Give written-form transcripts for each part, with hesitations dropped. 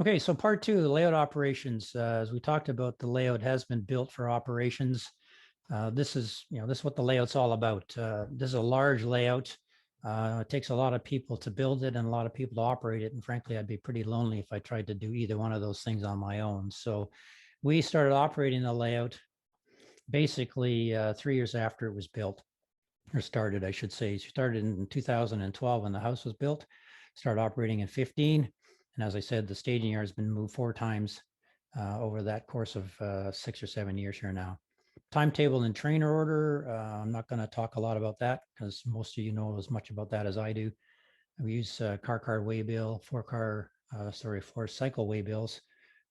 Okay, so part two, the layout operations. As we talked about, the layout has been built for operations. This is what the layout's all about. This is a large layout. It takes a lot of people to build it and a lot of people to operate it. And frankly, I'd be pretty lonely if I tried to do either one of those things on my own. So we started operating the layout basically 3 years after it was built, or started, I should say. It started in 2012 when the house was built, started operating in 15. And as I said, the staging yard has been moved 4 times over that course of 6 or 7 years here now. Timetable and trainer order. I'm not going to talk a lot about that because most of you know as much about that as I do. We use car card waybill, 4 cycle waybills,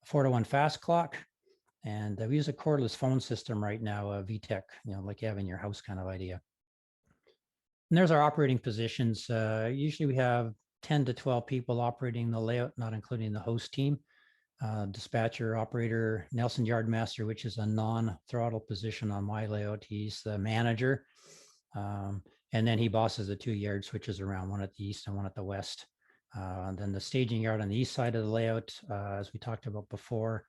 4-to-1 fast clock. And we use a cordless phone system right now, VTech, like you have in your house kind of idea. And there's our operating positions. Usually we have 10 to 12 people operating the layout, not including the host team. Dispatcher, operator, Nelson Yardmaster, which is a non-throttle position on my layout. He's the manager. And then he bosses the 2 yard switches around, one at the east and one at the west. And then the staging yard on the east side of the layout, as we talked about before,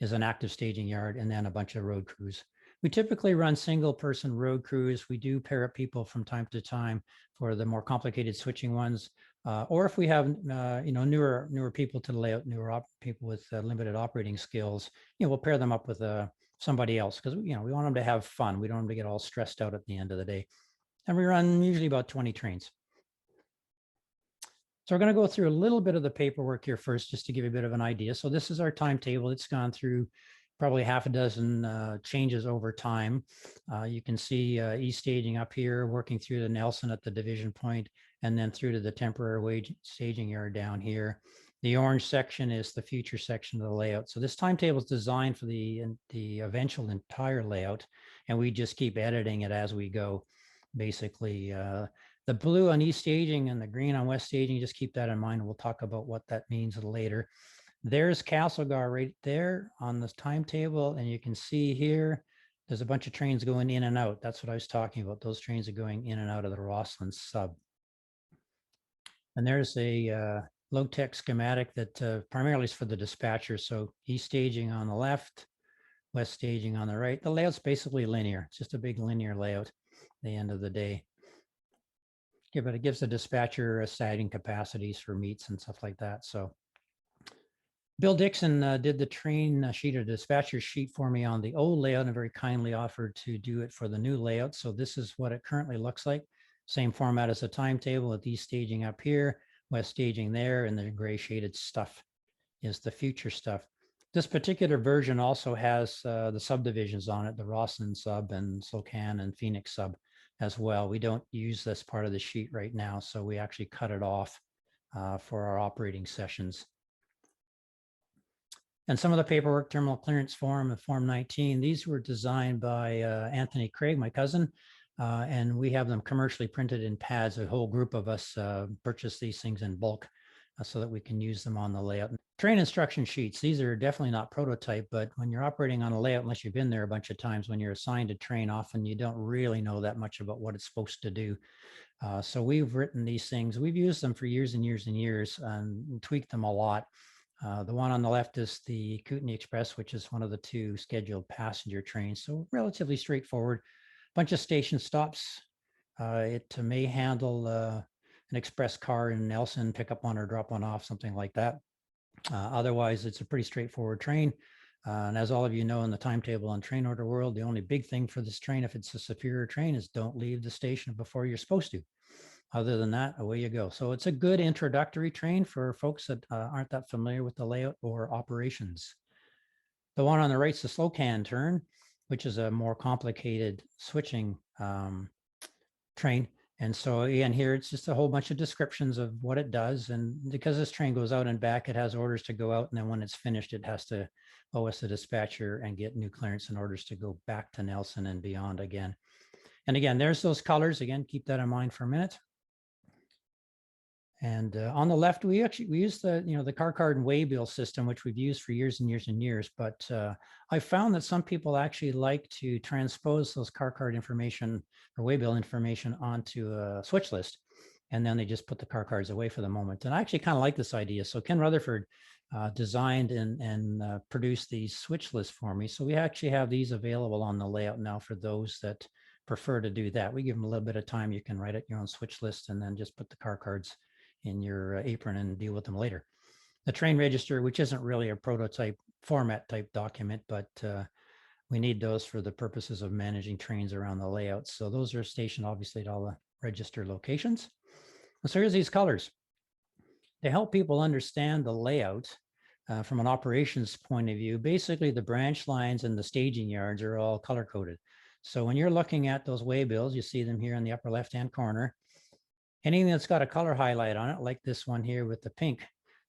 is an active staging yard, and then a bunch of road crews. We typically run single person road crews. We do pair up people from time to time for the more complicated switching ones. Or if we have newer people to the layout, people with limited operating skills, we'll pair them up with somebody else because we want them to have fun. We don't want them to get all stressed out at the end of the day. And we run usually about 20 trains. So we're going to go through a little bit of the paperwork here first, just to give you a bit of an idea. So this is our timetable. It's gone through probably half a dozen changes over time. You can see east staging up here, working through the Nelson at the division point, and then through to the temporary staging yard down here. The orange section is the future section of the layout. So this timetable is designed for the eventual entire layout, and we just keep editing it as we go. Basically, the blue on east staging and the green on west staging, just keep that in mind. We'll talk about what that means later. There's Castlegar right there on the timetable, and you can see here, there's a bunch of trains going in and out. That's what I was talking about. Those trains are going in and out of the Roslyn sub. And there's a low-tech schematic that primarily is for the dispatcher. So east staging on the left, west staging on the right. The layout's basically linear. It's just a big linear layout at the end of the day. Yeah, but it gives the dispatcher staging capacities for meets and stuff like that. So Bill Dixon did the train sheet or dispatcher sheet for me on the old layout and very kindly offered to do it for the new layout. So this is what it currently looks like. Same format as the timetable with east staging up here, west staging there, and the gray shaded stuff is the future stuff. This particular version also has the subdivisions on it, the Roslyn sub and Slocan and Phoenix sub as well. We don't use this part of the sheet right now, so we actually cut it off for our operating sessions. And some of the paperwork, terminal clearance form and Form 19, these were designed by Anthony Craig, my cousin, and we have them commercially printed in pads. A whole group of us purchase these things in bulk so that we can use them on the layout. Train instruction sheets, these are definitely not prototype, but when you're operating on a layout, unless you've been there a bunch of times, when you're assigned a train, often you don't really know that much about what it's supposed to do. So we've written these things. We've used them for years and years and years and tweaked them a lot. The one on the left is the Kootenai Express, which is one of the 2 scheduled passenger trains. So relatively straightforward. Bunch of station stops. It may handle an express car in Nelson, pick up one or drop one off, something like that. Otherwise, it's a pretty straightforward train. And as all of you know, in the timetable and train order world, the only big thing for this train, if it's a superior train, is don't leave the station before you're supposed to. Other than that, away you go. So it's a good introductory train for folks that aren't that familiar with the layout or operations. The one on the right is the Slocan turn, which is a more complicated switching train. And so again, here it's just a whole bunch of descriptions of what it does. And because this train goes out and back, it has orders to go out. And then when it's finished, it has to OS the dispatcher and get new clearance and orders to go back to Nelson and beyond again. And again, there's those colors. Again, keep that in mind for a minute. And on the left, we use the car card and waybill system, which we've used for years and years and years. But I found that some people actually like to transpose those car card information or waybill information onto a switch list. and then they just put the car cards away for the moment. And I actually kind of like this idea. So Ken Rutherford designed and produced these switch lists for me. So we actually have these available on the layout now for those that prefer to do that. We give them a little bit of time. You can write it your own switch list and then just put the car cards in your apron and deal with them later. The train register, which isn't really a prototype format type document, but we need those for the purposes of managing trains around the layout. So those are stationed obviously at all the register locations. So here's these colors. To help people understand the layout from an operations point of view, basically the branch lines and the staging yards are all color coded. So when you're looking at those waybills, you see them here in the upper left-hand corner. Anything that's got a color highlight on it, like this one here with the pink,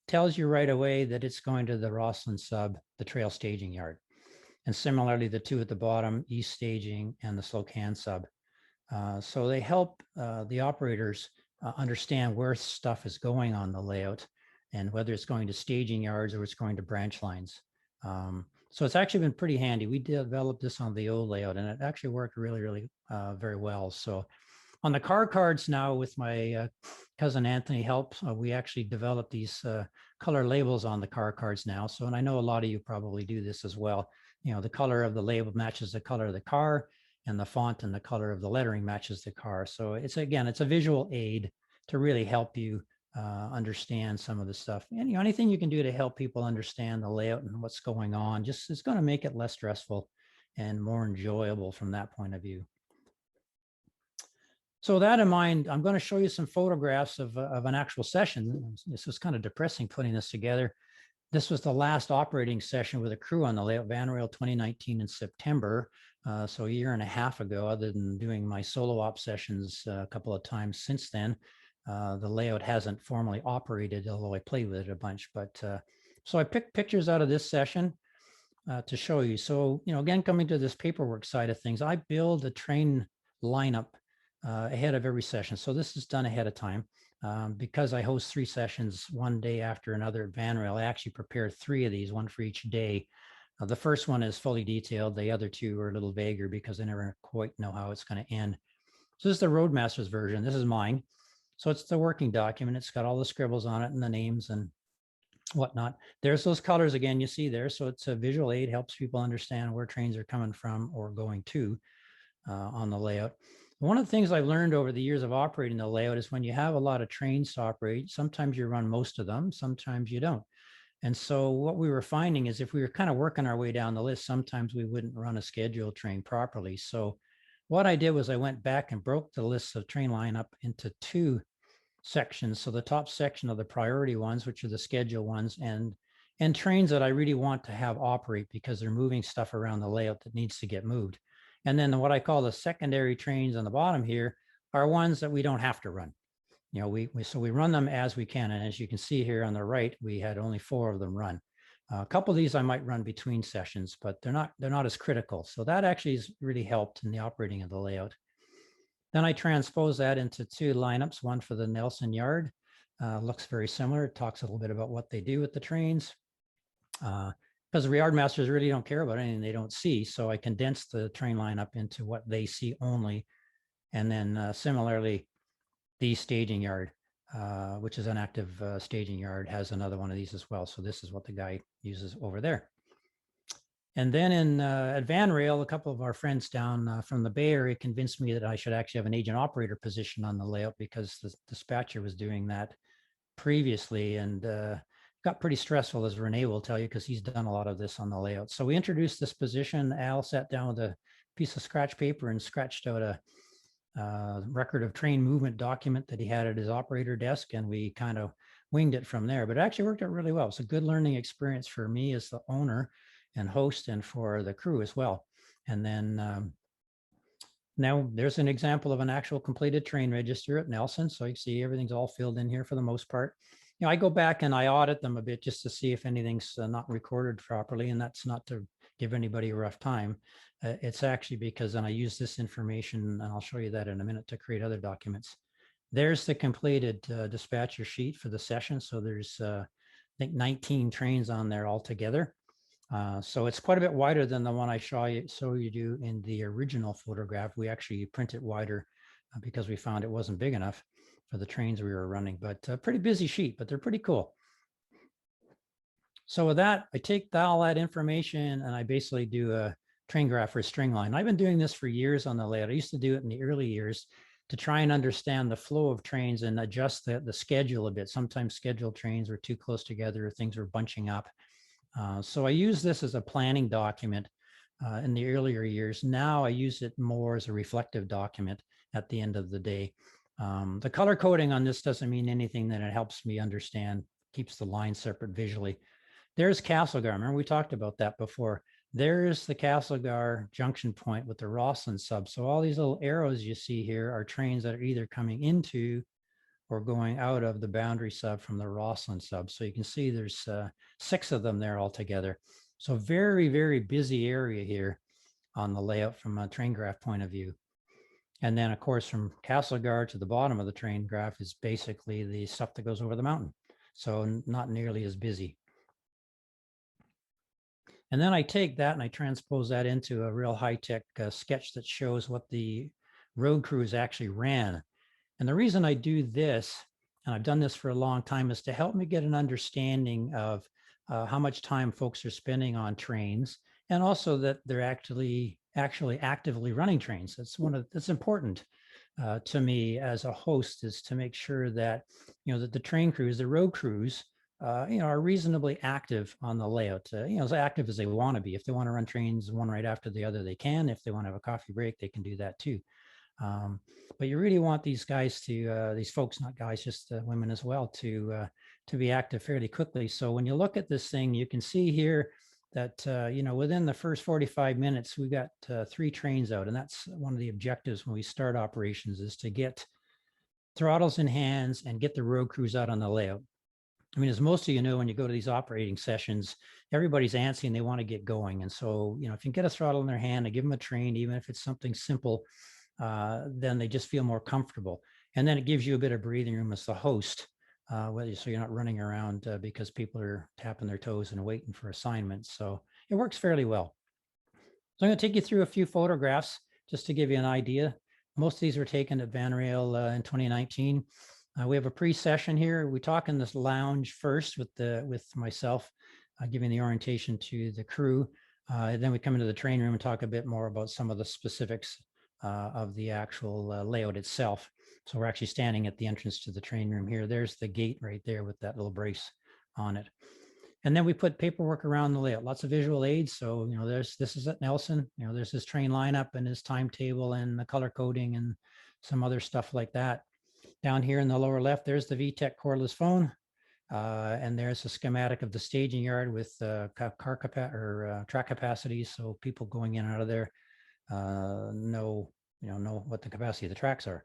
tells you right away that it's going to the Rosslyn sub, the trail staging yard. And similarly, the two at the bottom, east staging and the Slocan sub. So they help the operators understand where stuff is going on the layout and whether it's going to staging yards or it's going to branch lines. So it's actually been pretty handy. We developed this on the old layout and it actually worked really very well. So on the car cards now with my cousin Anthony help, we actually developed these color labels on the car cards now. So, and I know a lot of you probably do this as well. You know, the color of the label matches the color of the car and the font and the color of the lettering matches the car. So it's, again, it's a visual aid to really help you understand some of the stuff. And you know, anything you can do to help people understand the layout and what's going on, just is going to make it less stressful and more enjoyable from that point of view. So that in mind, I'm going to show you some photographs of an actual session. This was kind of depressing putting this together. This was the last operating session with a crew on the layout, Van Rail 2019 in September. So a year and a half ago, other than doing my solo op sessions a couple of times since then, the layout hasn't formally operated, although I played with it a bunch. But so I picked pictures out of this session to show you. So, you know, again, coming to this paperwork side of things, I build a train lineup ahead of every session. So this is done ahead of time. Because I host 3 sessions one day after another at Van Rail, I actually prepare 3 of these, one for each day. The first one is fully detailed. The other 2 are a little vaguer because I never quite know how it's going to end. So this is the Roadmasters version. This is mine. So it's the working document. It's got all the scribbles on it and the names and whatnot. There's those colors again you see there. So it's a visual aid, helps people understand where trains are coming from or going to on the layout. One of the things I've learned over the years of operating the layout is when you have a lot of trains to operate, sometimes you run most of them, sometimes you don't. And so what we were finding is if we were kind of working our way down the list, sometimes we wouldn't run a scheduled train properly. So what I did was I went back and broke the list of train lineup into 2 sections. So the top section of the priority ones, which are the schedule ones, and trains that I really want to have operate because they're moving stuff around the layout that needs to get moved. And then what I call the secondary trains on the bottom here are ones that we don't have to run. You know, so we run them as we can. And as you can see here on the right, we had only 4 of them run. A couple of these I might run between sessions, but they're not as critical. So that actually has really helped in the operating of the layout. Then I transpose that into 2 lineups, one for the Nelson Yard. Looks very similar. It talks a little bit about what they do with the trains. Because the yard masters really don't care about anything they don't see. So I condense the train lineup into what they see only. And then similarly, the staging yard, which is an active staging yard, has another one of these as well. So this is what the guy uses over there. And then at Van Rail, a couple of our friends down from the Bay Area convinced me that I should actually have an agent operator position on the layout because the dispatcher was doing that previously and got pretty stressful, as Renee will tell you, because he's done a lot of this on the layout. So we introduced this position. Al sat down with a piece of scratch paper and scratched out a record of train movement document that he had at his operator desk, and we kind of winged it from there. But it actually worked out really well. It's a good learning experience for me as the owner and host and for the crew as well. And then now there's an example of an actual completed train register at Nelson. So you see everything's all filled in here for the most part. You know, I go back and I audit them a bit just to see if anything's not recorded properly. And that's not to give anybody a rough time. It's actually because then I use this information, and I'll show you that in a minute, to create other documents. There's the completed dispatcher sheet for the session. So there's, I think, 19 trains on there altogether. So it's quite a bit wider than the one I saw you do in the original photograph. We actually print it wider because we found it wasn't big enough. for the trains we were running, but a pretty busy sheet, but they're pretty cool. So with that, I take all that information and I basically do a train graph for a string line. I've been doing this for years on the layout. I used to do it in the early years to try and understand the flow of trains and adjust the schedule a bit. Sometimes scheduled trains were too close together, things were bunching up. So I use this as a planning document in the earlier years. Now I use it more as a reflective document at the end of the day. The color coding on this doesn't mean anything, that it helps me understand, keeps the line separate visually. There's Castlegar. Remember, we talked about that before. There's the Castlegar junction point with the Rosslyn sub. So all these little arrows you see here are trains that are either coming into or going out of the boundary sub from the Rosslyn sub. So you can see there's 6 of them there altogether. So very, very busy area here on the layout from a train graph point of view. And then, of course, from Castlegar to the bottom of the train graph is basically the stuff that goes over the mountain. So not nearly as busy. And then I take that and I transpose that into a real high-tech sketch that shows what the road crews actually ran. And the reason I do this, and I've done this for a long time, is to help me get an understanding of how much time folks are spending on trains, and also that they're actually actively running trains. That's important to me as a host, is to make sure that, that the train crews, the road crews, are reasonably active on the layout, as active as they want to be. If they want to run trains one right after the other, they can. If they want to have a coffee break, they can do that too. But you really want these guys to, these folks, not guys, just women as well, to be active fairly quickly. So when you look at this thing, you can see here that, within the first 45 minutes, we got 3 trains out. And that's one of the objectives when we start operations, is to get throttles in hands and get the road crews out on the layout. I mean, as most of you know, when you go to these operating sessions, everybody's antsy and they want to get going. And so, if you can get a throttle in their hand and give them a train, even if it's something simple, then they just feel more comfortable. And then it gives you a bit of breathing room as the host, so you're not running around because people are tapping their toes and waiting for assignments. So it works fairly well. So I'm going to take you through a few photographs just to give you an idea. Most of these were taken at Van Rail in 2019. We have a pre-session here. We talk in this lounge first with myself, giving the orientation to the crew. Then we come into the train room and talk a bit more about some of the specifics of the actual layout itself. So we're actually standing at the entrance to the train room here. There's the gate right there with that little brace on it. And then we put paperwork around the layout, lots of visual aids. So, this is at Nelson, there's his train lineup and his timetable and the color coding and some other stuff like that. Down here in the lower left, there's the VTech cordless phone. And there's a schematic of the staging yard with track capacities. So people going in and out of there know what the capacity of the tracks are.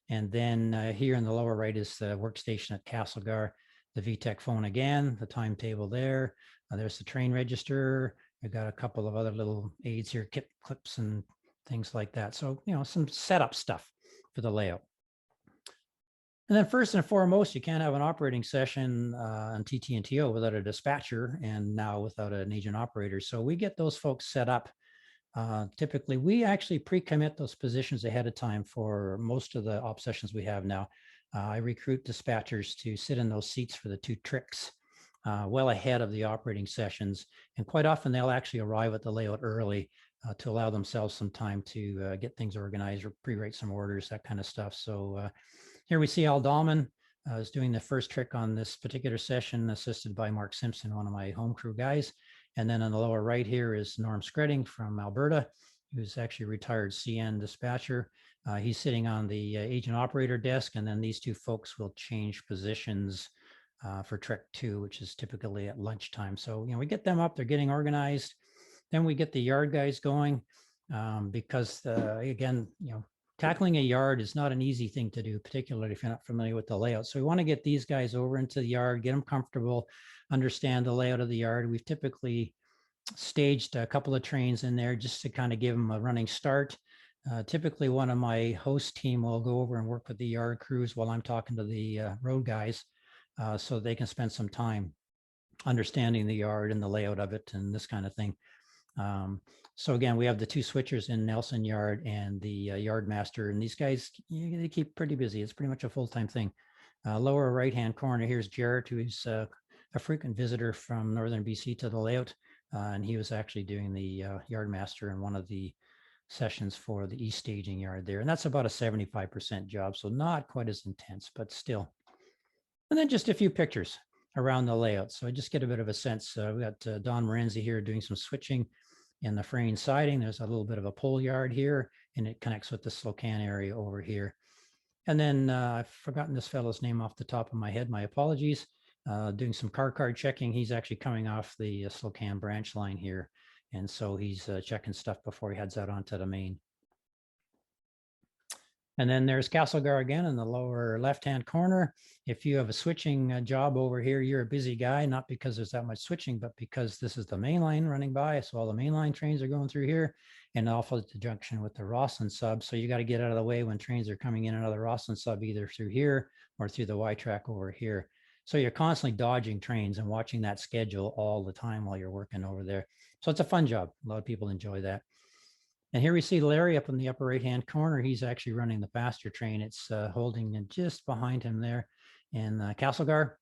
And then here in the lower right is the workstation at Castlegar, the VTech phone again, the timetable there. There's the train register. We've got a couple of other little aids here, clips and things like that. So, some setup stuff for the layout. And then first and foremost, you can't have an operating session on TT and TO without a dispatcher, and now without an agent operator. So we get those folks set up. Typically, we actually pre-commit those positions ahead of time for most of the op sessions we have now. I recruit dispatchers to sit in those seats for the 2 tricks well ahead of the operating sessions. And quite often they'll actually arrive at the layout early to allow themselves some time to get things organized or pre-write some orders, that kind of stuff. So here we see Al Dahlman is doing the first trick on this particular session, assisted by Mark Simpson, one of my home crew guys. And then on the lower right here is Norm Skredding from Alberta, who's actually a retired CN dispatcher. He's sitting on the agent operator desk, and then these 2 folks will change positions for Trek 2, which is typically at lunchtime. So, we get them up, they're getting organized. Then we get the yard guys going because, again, tackling a yard is not an easy thing to do, particularly if you're not familiar with the layout. So we want to get these guys over into the yard, get them comfortable, understand the layout of the yard. We've typically staged a couple of trains in there just to kind of give them a running start. Typically, one of my host team will go over and work with the yard crews while I'm talking to the road guys so they can spend some time understanding the yard and the layout of it and this kind of thing. So again, we have the two switchers in Nelson Yard and the yard master, and these guys, they keep pretty busy. It's pretty much a full-time thing. Lower right-hand corner, here's Jared, who's a frequent visitor from Northern BC to the layout. And he was actually doing the yard master in one of the sessions for the east staging yard there. And that's about a 75% job. So not quite as intense, but still. And then just a few pictures around the layout. So I just get a bit of a sense. We got Don Morenzi here doing some switching in the frame siding. There's a little bit of a pole yard here, and it connects with the Slocan area over here. And then I've forgotten this fellow's name off the top of my head. My apologies. Doing some car card checking. He's actually coming off the Slocan branch line here. And so he's checking stuff before he heads out onto the main. And then there's Castlegar again in the lower left-hand corner. If you have a switching job over here, you're a busy guy, not because there's that much switching, but because this is the main line running by. So all the mainline trains are going through here and off at the junction with the Rosslyn sub. So you got to get out of the way when trains are coming in and out of the Rosslyn sub, either through here or through the Y track over here. So you're constantly dodging trains and watching that schedule all the time while you're working over there. So it's a fun job. A lot of people enjoy that. And here we see Larry up in the upper right-hand corner. He's actually running the pasture train. It's holding just behind him there in Castlegar.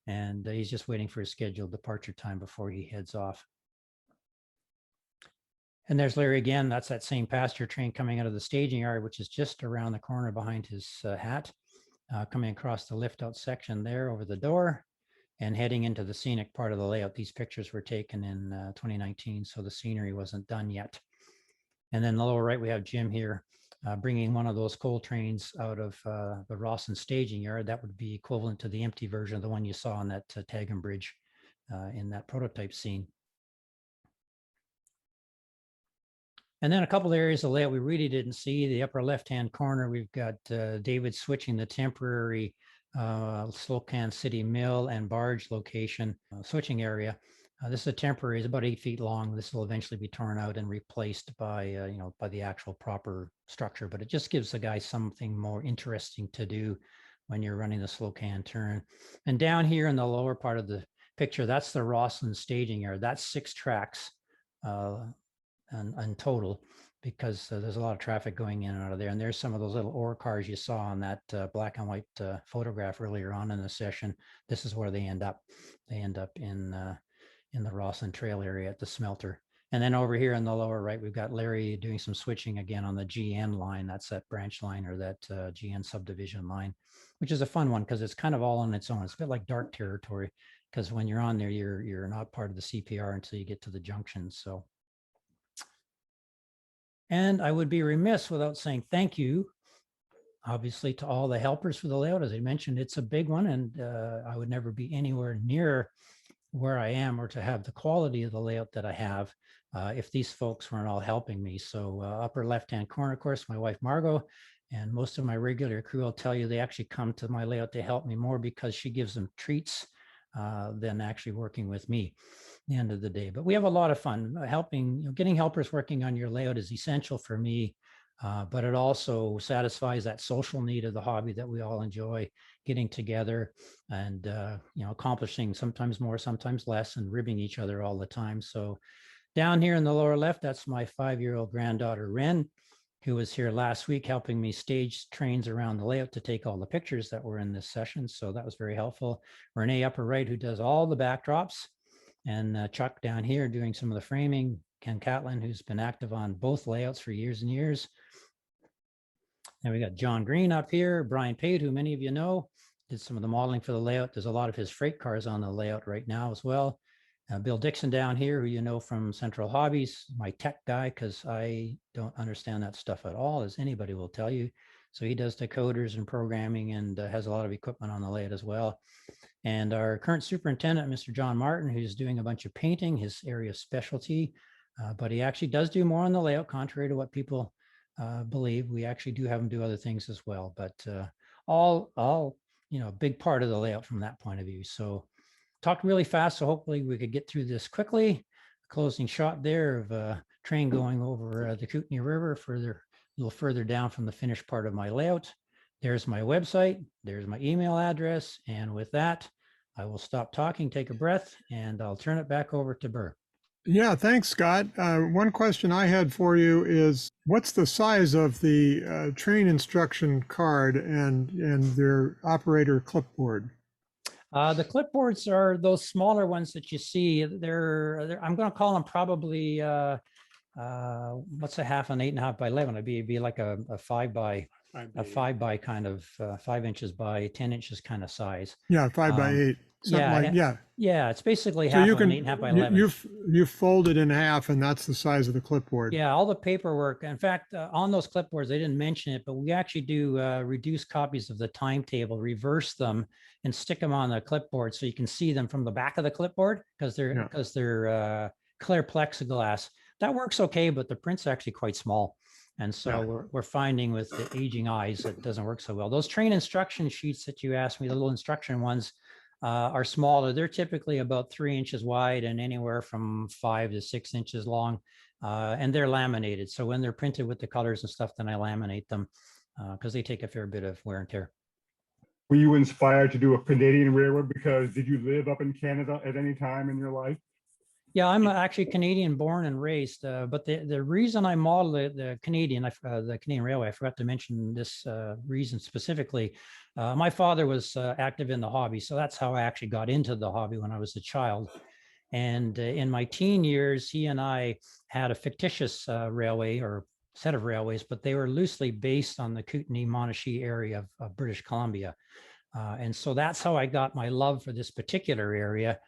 And he's just waiting for his scheduled departure time before he heads off. And there's Larry again. That's that same pasture train coming out of the staging yard, which is just around the corner behind his hat, coming across the lift out section there over the door and heading into the scenic part of the layout. These pictures were taken in 2019, so the scenery wasn't done yet. And then the lower right, we have Jim here bringing one of those coal trains out of the Rosslyn staging yard. That would be equivalent to the empty version of the one you saw on that Tagham Bridge in that prototype scene. And then a couple of areas of layout we really didn't see. The upper left-hand corner, we've got David switching the temporary Slocan City Mill and barge location switching area. This is a temporary, it's about 8 feet long. This will eventually be torn out and replaced by, by the actual proper structure, but it just gives the guy something more interesting to do when you're running the Slocan turn. And down here in the lower part of the picture, that's the Rosslyn staging yard. That's 6 tracks in total, because there's a lot of traffic going in and out of there. And there's some of those little ore cars you saw on that black and white photograph earlier on in the session. This is where they end up. They end up in the Rosslyn Trail area at the smelter. And then over here in the lower right, we've got Larry doing some switching again on the GN line. That's that branch line or that GN subdivision line, which is a fun one because it's kind of all on its own. It's a bit like dark territory because when you're on there, you're not part of the CPR until you get to the junction. So, and I would be remiss without saying thank you, obviously, to all the helpers for the layout. As I mentioned, it's a big one, and I would never be anywhere near where I am or to have the quality of the layout that I have if these folks weren't all helping me. So upper left-hand corner, of course, my wife, Margot, and most of my regular crew will tell you they actually come to my layout to help me more because she gives them treats than actually working with me at the end of the day. But we have a lot of fun helping, getting helpers working on your layout is essential for me. But it also satisfies that social need of the hobby that we all enjoy, getting together and accomplishing sometimes more, sometimes less, and ribbing each other all the time. So down here in the lower left, that's my 5-year-old granddaughter, Ren, who was here last week helping me stage trains around the layout to take all the pictures that were in this session. So that was very helpful. Renee upper right, who does all the backdrops, and Chuck down here doing some of the framing. Ken Catlin, who's been active on both layouts for years and years. And we got John Green up here, Brian Pate, who many of you know, did some of the modeling for the layout. There's a lot of his freight cars on the layout right now as well. Bill Dixon down here, who you know from Central Hobbies, my tech guy, because I don't understand that stuff at all, as anybody will tell you. So he does decoders and programming and has a lot of equipment on the layout as well. And our current superintendent, Mr. John Martin, who's doing a bunch of painting, his area of specialty, but he actually does do more on the layout, contrary to what people believe. We actually do have him do other things as well, but all a big part of the layout from that point of view. So talked really fast, so hopefully we could get through this quickly. Closing shot there of a train going over the Kootenai River a little further down from the finished part of my layout. There's my website, there's my email address, and with that, I will stop talking, take a breath, and I'll turn it back over to Burr. Yeah, thanks, Scott. One question I had for you is, what's the size of the train instruction card and their operator clipboard? The clipboards are those smaller ones that you see. I'm going to call them probably what's a half an 8.5 by 11? It'd be like a five by kind of 5 inches by 10 inches kind of size. Yeah, 5 by 8, something Yeah, like, yeah. yeah, it's basically So half you of an 8.5 can by you 11. you fold it in half, and that's the size of the clipboard. Yeah, all the paperwork. In fact, on those clipboards, they didn't mention it, but we actually do reduce copies of the timetable, reverse them, and stick them on the clipboard so you can see them from the back of the clipboard because they're Yeah, because they're clear plexiglass. That works okay, but the print's actually quite small. And so yeah. we're finding with the aging eyes, it doesn't work so well. Those train instruction sheets that you asked me, the little instruction ones, are smaller. They're typically about 3 inches wide and anywhere from 5 to 6 inches long. And they're laminated. So when they're printed with the colors and stuff, then I laminate them because they take a fair bit of wear and tear. Were you inspired to do a Canadian railroad because did you live up in Canada at any time in your life? Yeah, I'm actually Canadian born and raised, but the reason I model the Canadian Railway, I forgot to mention this reason specifically. My father was active in the hobby, so that's how I actually got into the hobby when I was a child. And in my teen years, he and I had a fictitious railway or set of railways, but they were loosely based on the Kootenay-Monashee area of British Columbia. And so that's how I got my love for this particular area.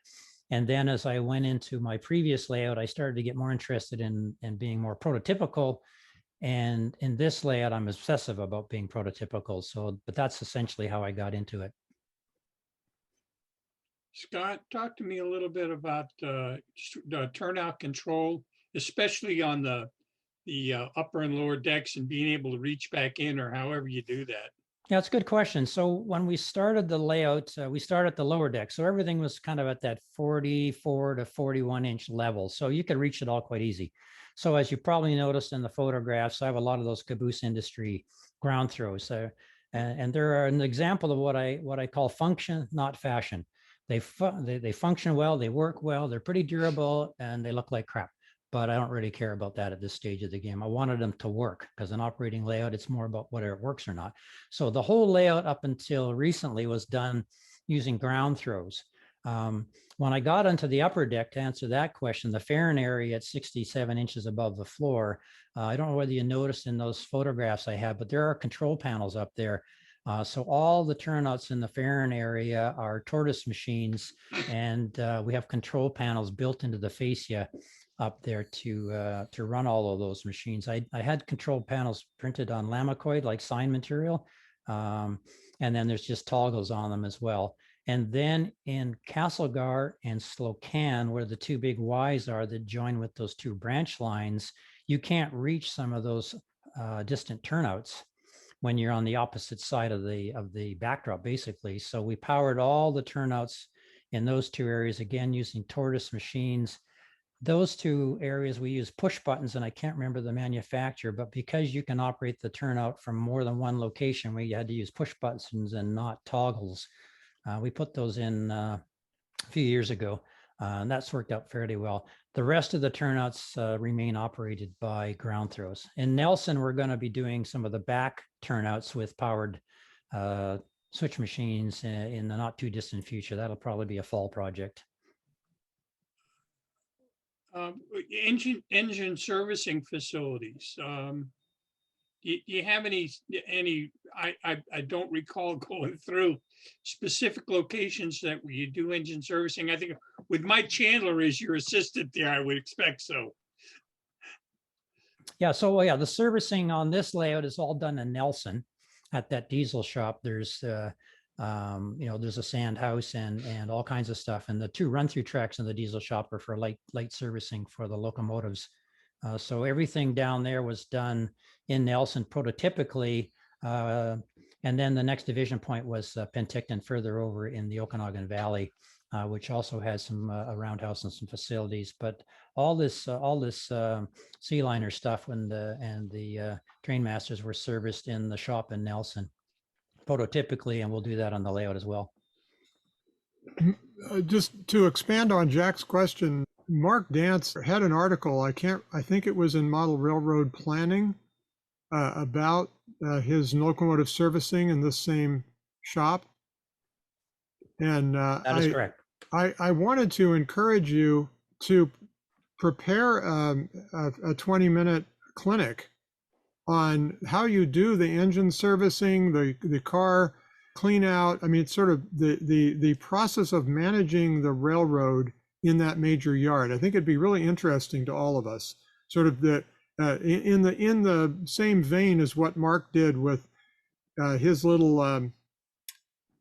And then as I went into my previous layout, I started to get more interested in being more prototypical. And in this layout, I'm obsessive about being prototypical. So, but that's essentially how I got into it. Scott, talk to me a little bit about the turnout control, especially on the upper and lower decks and being able to reach back in or however you do that. Yeah, it's a good question. So when we started the layout, we started at the lower deck. So everything was kind of at that 44 to 41 inch level. So you could reach it all quite easy. So as you probably noticed in the photographs, I have a lot of those caboose industry ground throws. And they're an example of what I call function, not fashion. They function well, they work well, they're pretty durable, and they look like crap. But I don't really care about that at this stage of the game. I wanted them to work because an operating layout, it's more about whether it works or not. So the whole layout up until recently was done using ground throws. When I got into the upper deck, to answer that question, the Farron area at 67 inches above the floor, I don't know whether you noticed in those photographs I have, but there are control panels up there. So all the turnouts in the Farron area are tortoise machines, and we have control panels built into the fascia up there to run all of those machines. I had control panels printed on Lamacoid, like sign material, and then there's just toggles on them as well. And then in Castlegar and Slocan, where the two big Ys are that join with those two branch lines, you can't reach some of those distant turnouts when you're on the opposite side of the backdrop, basically. So we powered all the turnouts in those two areas, again, using tortoise machines. Those two areas we use push buttons, and I can't remember the manufacturer, but because you can operate the turnout from more than one location, we had to use push buttons and not toggles. We put those in a few years ago, and that's worked out fairly well. The rest of the turnouts remain operated by ground throws. In Nelson, we're going to be doing some of the back turnouts with powered switch machines in the not too distant future. That'll probably be a fall project. Engine servicing facilities. Do you have any? I don't recall going through specific locations that where you do engine servicing. I think with Mike Chandler as your assistant there, I would expect so. Yeah, so yeah, the servicing on this layout is all done in Nelson at that diesel shop. There's there's a sand house and all kinds of stuff. And the two run-through tracks in the diesel shop are for light servicing for the locomotives. So everything down there was done in Nelson prototypically. And then the next division point was Penticton further over in the Okanagan Valley, which also has some a roundhouse and some facilities. But all this sea liner stuff and the train masters were serviced in the shop in Nelson prototypically, and we'll do that on the layout as well. Just to expand on Jack's question, Mark Dance had an article, I think it was in Model Railroad Planning, about his locomotive servicing in this same shop. And That is correct. I wanted to encourage you to prepare a 20-minute clinic on how you do the engine servicing, the car clean out. I mean, it's sort of the process of managing the railroad in that major yard. I think it'd be really interesting to all of us. Sort of in the same vein as what Mark did with his little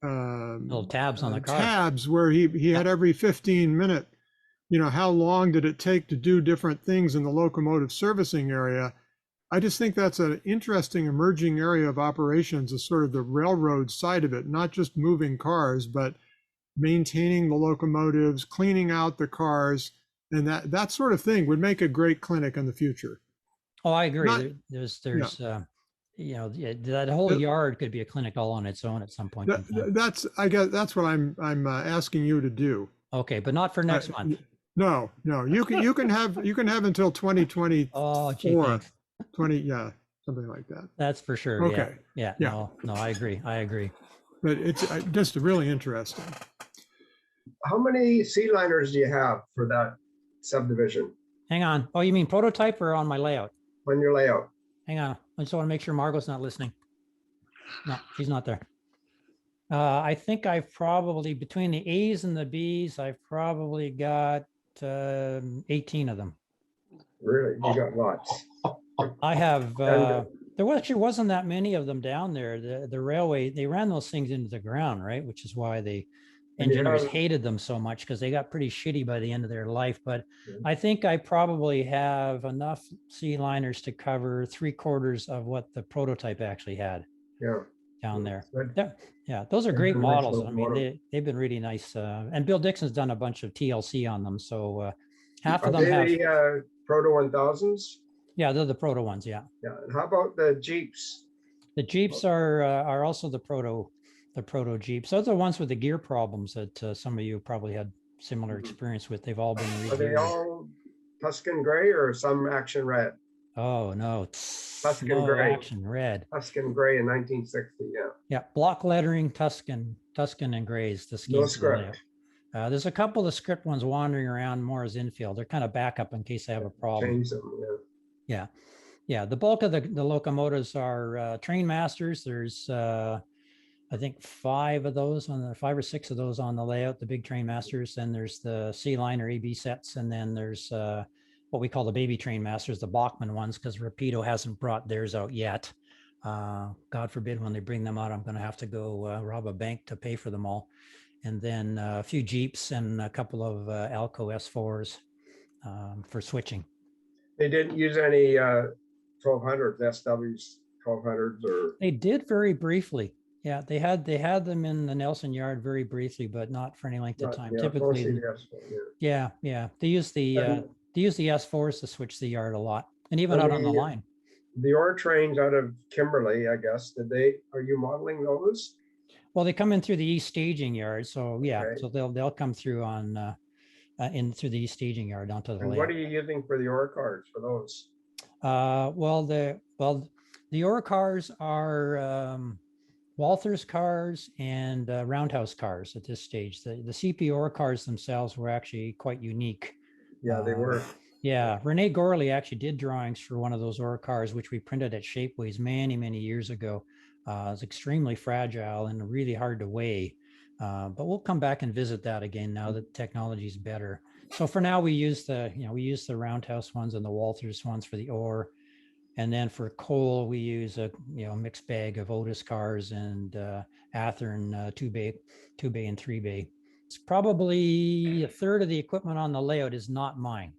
Little tabs on the car. tabs where he had every 15-minute, how long did it take to do different things in the locomotive servicing area. I just think that's an interesting emerging area of operations, is sort of the railroad side of it, not just moving cars, but maintaining the locomotives, cleaning out the cars, and that sort of thing would make a great clinic in the future. Oh, I agree. Not- There's that whole yard could be a clinic all on its own at some point in time. I guess that's what I'm asking you to do. Okay, but not for next month. No, you can have until 2024. Oh, gee, thanks. 20, yeah, something like that. That's for sure. Okay. Yeah. Yeah. No, I agree. But it's just really interesting. How many sea liners do you have for that subdivision Hang on. Oh, you mean prototype or on my layout? on your layout? Hang on. I just want to make sure Margot's not listening. No, she's not there. I think I've probably, between the A's and the B's, I've probably got 18 of them. Really? You got lots. I have, And- there actually wasn't that many of them down there. The railway, they ran those things into the ground, right? Which is why the And you engineers have- hated them so much, because they got pretty shitty by the end of their life. But Yeah. I think I probably have enough sea liners to cover 3/4 of what the prototype actually had Yeah. down there. Good. Yeah, those are They're great nice models. I mean, locomotive. they've been really nice. And Bill Dixon's done a bunch of TLC on them. So half Are of them they have, the Proto 1000s? yeah, they're the proto ones. Yeah. Yeah. And how about the Jeeps? The Jeeps are also the proto Jeeps. Those are the ones with the gear problems that some of you probably had similar Mhm. experience with. They've all been Are they regeared. all Tuscan gray or some action red? Oh no, Tuscan no gray. action red. Tuscan gray in 1960. Yeah. Yeah, block lettering, Tuscan and grays. The No schemes of the script. layout. There's a couple of script ones wandering around more as infield. They're kind of backup in case I have a problem. Change them. Yeah. Yeah, the bulk of the locomotives are train masters. There's I think 5 or 6 of those on the layout, the big train masters. Then there's the C liner AB sets, and then there's what we call the baby train masters, the Bachmann ones, because Rapido hasn't brought theirs out yet. God forbid when they bring them out, I'm going to have to go rob a bank to pay for them all. And then a few Jeeps and a couple of Alco S4s for switching. They didn't use any 1200s, SWs 1200s, or They did very briefly. Yeah, they had them in the Nelson Yard very briefly, but not for any length of not- time. yeah, Typically, mostly the S4, yeah. yeah. They use the S4s to switch the yard a lot, and even out on the line. The ore trains out of Kimberley, I guess, are you modeling those? Well, they come in through the East Staging Yard, so yeah, Okay. so they'll come through on in through the East Staging Yard onto the And layout. what are you using for the ore cars for those? The ore cars are Walther's cars and roundhouse cars at this stage. The CPR cars themselves were actually quite unique. Yeah, they were. Yeah, Rene Gorley actually did drawings for one of those ore cars, which we printed at Shapeways many years ago. It's extremely fragile and really hard to weigh. But we'll come back and visit that again now that technology is better. So for now, we use the roundhouse ones and the Walters ones for the ore. And then for coal, we use a mixed bag of Otis cars and Athearn 2-bay and 3-bay. It's probably a third of the equipment on the layout is not mine.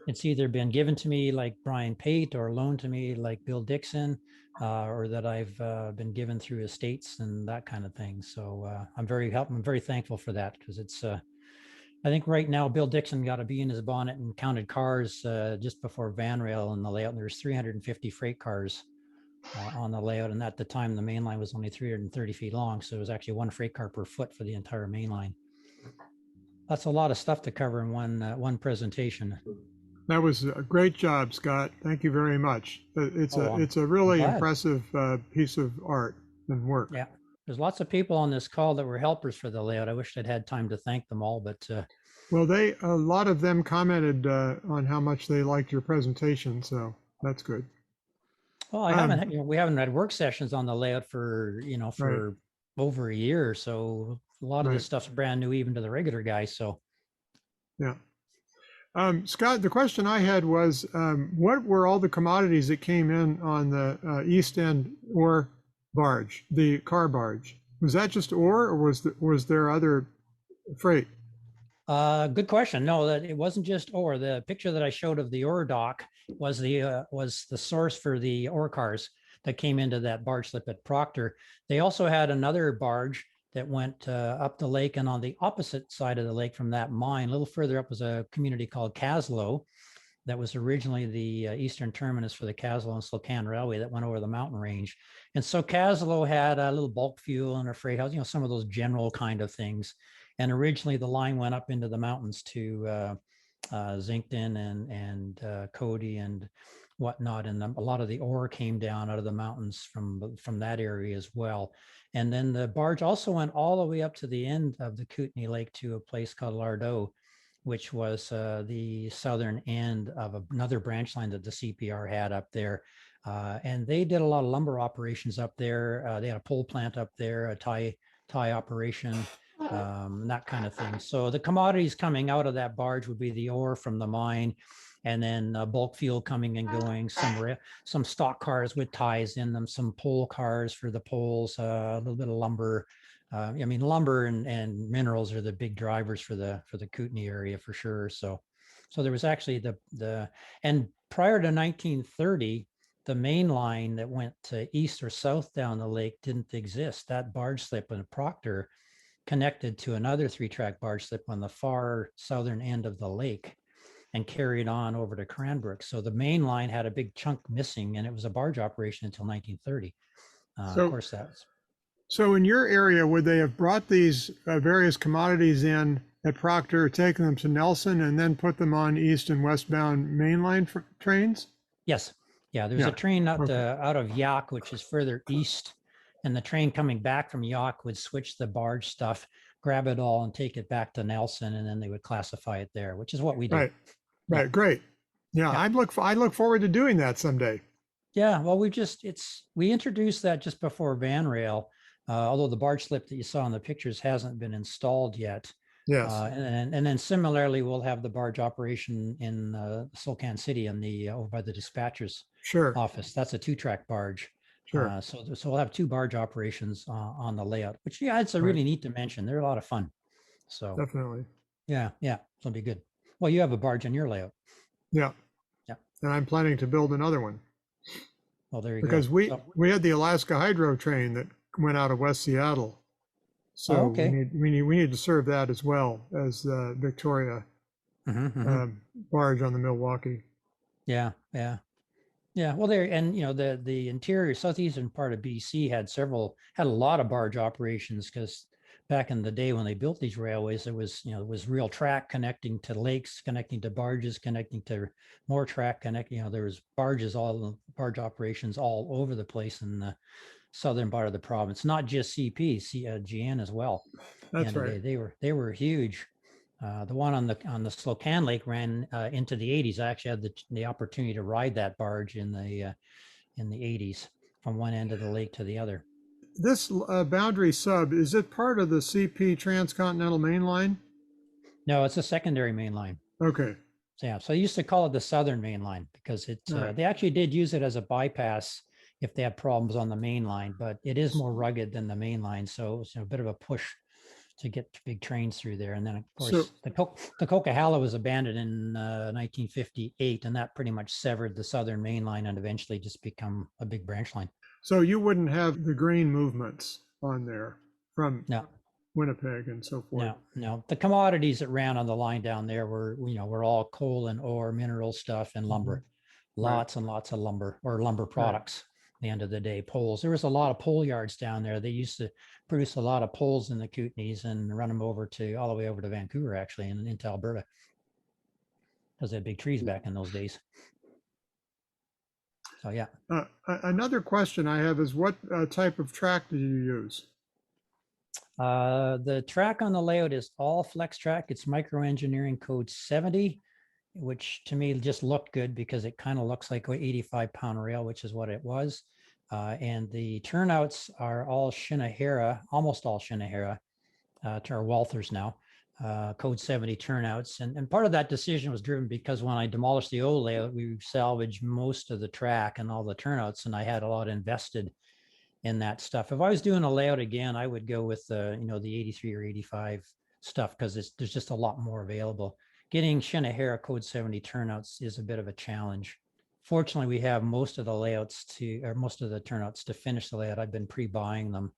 It's either been given to me like Brian Pate or loaned to me like Bill Dixon, or that I've been given through estates and that kind of thing. So I'm very thankful for that, because it's I think right now Bill Dixon got a bee in his bonnet and counted cars just before Van Rail in the layout. And there's 350 freight cars on the layout. And at the time, the main line was only 330 feet long. So it was actually 1 freight car per foot for the entire main line. That's a lot of stuff to cover in one presentation. That was a great job, Scott. Thank you very much. Oh, It's a I'm really glad. impressive piece of art and work. Yeah. There's lots of people on this call that were helpers for the layout. I wish I'd had time to thank them all, but Well, a lot of them commented on how much they liked your presentation, so that's good. well, I Um, haven't, we haven't had work sessions on the layout for, Right. for over a year. So a lot of this Right. stuff's brand new, even to the regular guys. So Yeah. Scott, the question I had was, what were all the commodities that came in on the East End ore barge, the car barge? Was that just ore, or was there other freight? good question. No, that it wasn't just ore. The picture that I showed of the ore dock was the source for the ore cars that came into that barge slip at Proctor. They also had another barge that went up the lake, and on the opposite side of the lake from that mine, a little further up, was a community called Caslow that was originally the eastern terminus for the Caslow and Slocan Railway that went over the mountain range. And so Caslow had a little bulk fuel and a freight house, some of those general kind of things. And originally the line went up into the mountains to Zinkton and Cody and whatnot. And a lot of the ore came down out of the mountains from that area as well. And then the barge also went all the way up to the end of the Kootenay Lake to a place called Lardo, which was the southern end of another branch line that the CPR had up there. And they did a lot of lumber operations up there. They had a pole plant up there, a tie operation, that kind of thing. So the commodities coming out of that barge would be the ore from the mine, and then bulk fuel coming and going, some stock cars with ties in them, some pole cars for the poles, a little bit of lumber. I mean, lumber and minerals are the big drivers for the Kootenay area for sure. So there was actually and prior to 1930, the main line that went to east or south down the lake didn't exist. That barge slip in Proctor connected to another 3-track barge slip on the far southern end of the lake and carried on over to Cranbrook. So the main line had a big chunk missing, and it was a barge operation until 1930. Of course, that's So in your area, would they have brought these various commodities in at Proctor, taken them to Nelson, and then put them on east and westbound mainline trains? yes. Yeah, there's a train out of Yaak, which is further east, and the train coming back from Yaak would switch the barge stuff, grab it all, and take it back to Nelson, and then they would classify it there, which is what we did. Right. Yeah. Right. Great. Yeah, Yeah. I look forward to doing that someday. Yeah, well, we introduced that just before Van Rail, although the barge slip that you saw in the pictures hasn't been installed yet. Yes. And then similarly, we'll have the barge operation in Slocan City in over by the dispatcher's Sure. office. That's a 2-track barge. Sure. So we'll have 2 barge operations on the layout, which it's a Right. really neat dimension. They're a lot of fun. So Definitely. yeah, it'll be good. Well, you have a barge in your layout. Yeah. Yeah. And I'm planning to build another one Well, there you because go. we had the Alaska Hydro train that went out of West Seattle. So okay. we need to serve that as well as the Victoria barge on the Milwaukee. Yeah. Well, there, and the interior southeastern part of BC had a lot of barge operations, because back in the day when they built these railways, there was real track connecting to lakes, connecting to barges, connecting to more track connecting. There was barge operations all over the place in the southern part of the province, not just GN as well. That's right. They were huge. The one on the Slocan Lake ran into the 80s. I actually had the opportunity to ride that barge in the 80s from one end of the lake to the other. This boundary sub, is it part of the CP Transcontinental Main Line? No, it's a secondary main line. Okay. So I used to call it the southern main line because Right. they actually did use it as a bypass if they had problems on the main line, but it is more rugged than the main line. So it was a bit of a push to get big trains through there. And then of course the Coquihalla was abandoned in 1958, and that pretty much severed the southern main line and eventually just become a big branch line. So you wouldn't have the grain movements on there from No. Winnipeg and so forth. No. The commodities that ran on the line down there were all coal and ore, mineral stuff, and lumber. Lots and lots of lumber or lumber products. the end of the day. Poles. There was a lot of pole yards down there. They used to produce a lot of poles in the Kootenays and run them over to all the way over to Vancouver, actually, and into Alberta, because they had big trees back in those days. So yeah. Another question I have is what type of track do you use? The track on the layout is all flex track. It's micro engineering code 70, which to me just looked good because it kind of looks like an 85-pound rail, which is what it was. And the turnouts are all Shinahara, almost all Shinahara, or Walthers now, code 70 turnouts. And part of that decision was driven because when I demolished the old layout, we salvaged most of the track and all the turnouts, and I had a lot invested in that stuff. If I was doing a layout again, I would go with the 83 or 85 stuff because there's just a lot more available. Getting Shinahara code 70 turnouts is a bit of a challenge. Fortunately, we have most of the turnouts to finish the layout. I've been pre-buying them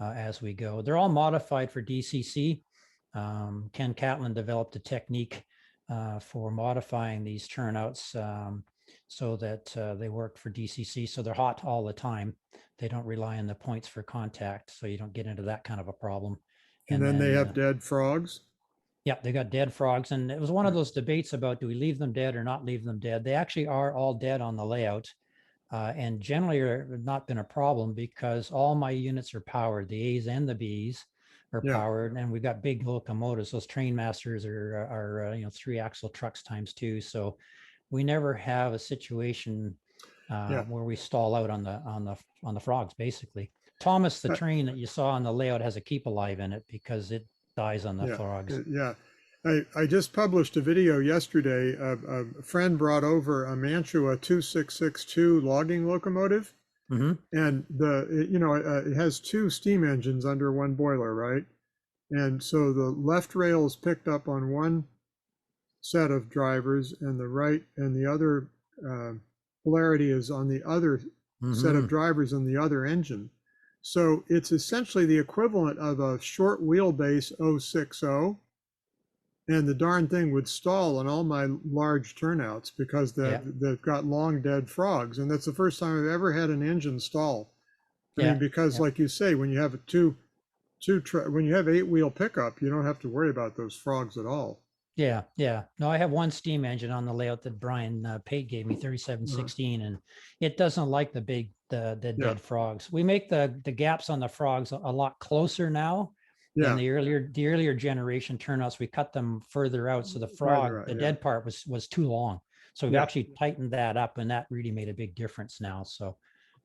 as we go. They're all modified for DCC. Ken Catlin developed a technique for modifying these turnouts so that they work for DCC. So they're hot all the time. They don't rely on the points for contact, so you don't get into that kind of a problem. And then they have dead frogs? Yeah, they got dead frogs. And it was one of those debates about, do we leave them dead or not leave them dead? They actually are all dead on the layout. And generally not been a problem because all my units are powered. The A's and the B's are powered, and we've got big locomotives. Those train masters are 3-axle trucks ×2. So we never have a situation where we stall out on the frogs. Basically, Thomas, the train that you saw on the layout has a keep alive in it because it dies on the frogs. Yeah. I just published a video yesterday. A friend brought over a Mantua 2662 logging locomotive, and it has 2 steam engines under one boiler, right? And so the left rail is picked up on one set of drivers, and the right and the other polarity is on the other set of drivers in the other engine. So it's essentially the equivalent of a short wheelbase 060. And the darn thing would stall on all my large turnouts because they've got long dead frogs. And that's the first time I've ever had an engine stall. I mean, because like you say, when you have when you have 8-wheel pickup, you don't have to worry about those frogs at all. Yeah. No, I have one steam engine on the layout that Brian Pate gave me, 3716, and it doesn't like the dead frogs. We make the gaps on the frogs a lot closer now. In the earlier generation turnouts, we cut them further out, so the dead part was too long. So we've actually tightened that up, and that really made a big difference now. So,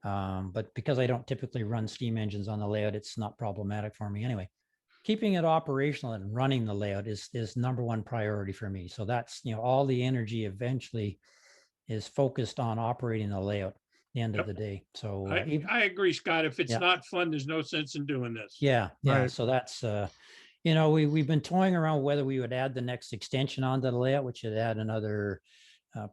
but because I don't typically run steam engines on the layout, it's not problematic for me anyway. Keeping it operational and running the layout is #1 priority for me. So that's all the energy eventually is focused on operating the layout. The end of the day. So I agree, Scott. If it's not fun, there's no sense in doing this. Yeah. So that's we've been toying around whether we would add the next extension onto the layout, which would add another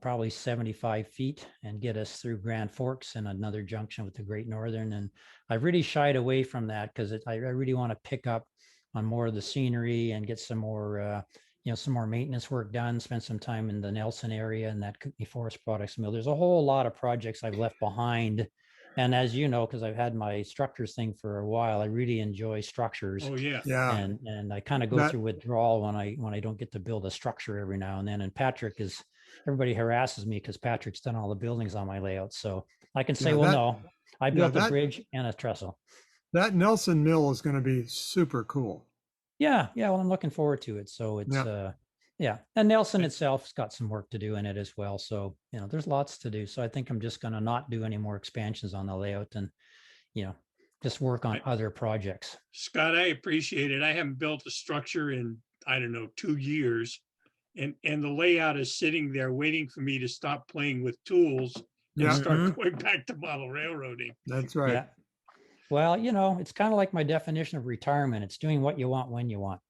probably 75 feet and get us through Grand Forks and another junction with the Great Northern. And I've really shied away from that because I really want to pick up on more of the scenery and get some more some more maintenance work done, spend some time in the Nelson area and that Kootenay Forest Products Mill. There's a whole lot of projects I've left behind. And as you know, because I've had my structures thing for a while, I really enjoy structures. Oh, yeah. And I kind of go through withdrawal when I don't get to build a structure every now and then. And everybody harasses me because Patrick's done all the buildings on my layout. So I can say, no, I built a bridge and a trestle. That Nelson Mill is going to be super cool. Yeah. Well, I'm looking forward to it. So it's, and Nelson itself has got some work to do in it as well. So, there's lots to do. So I think I'm just going to not do any more expansions on the layout and, just work on other projects. Scott, I appreciate it. I haven't built a structure in, 2 years. And the layout is sitting there waiting for me to stop playing with tools and start going back to model railroading. That's right. Yeah. Well, it's kind of like my definition of retirement. It's doing what you want when you want.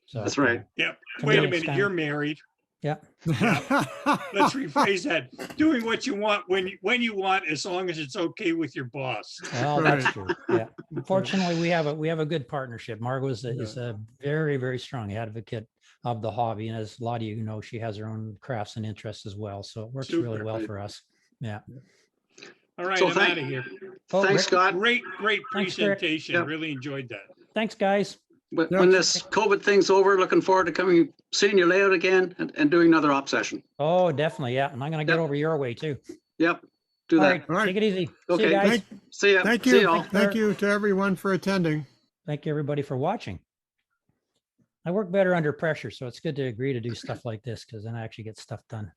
So that's right. Yeah. Wait a minute. You're married. Yeah. Let's rephrase that. Doing what you want when you want, as long as it's okay with your boss. Well, that's true. Yeah. Fortunately, we have a good partnership. Margot is a very, very strong advocate of the hobby, and as a lot of you know, she has her own crafts and interests as well. So it works really well for us. Yeah. All right, So I'm thank- out of here. Oh, Thanks, Rick, Scott. Great Thanks, Rick. presentation. Yep. Really enjoyed that. Thanks, guys. When Yeah. when this COVID thing's over, looking forward to coming, seeing your layout again and doing another op session. Oh, definitely. Yeah. And I'm going to get Yep. over your way too. Yep, do All that. right. All right. Take it easy. See Okay, you guys. Thank, See ya. thank See you. y'all. Thank you to everyone for attending. Thank you, everybody, for watching. I work better under pressure, so it's good to agree to do stuff like this because then I actually get stuff done.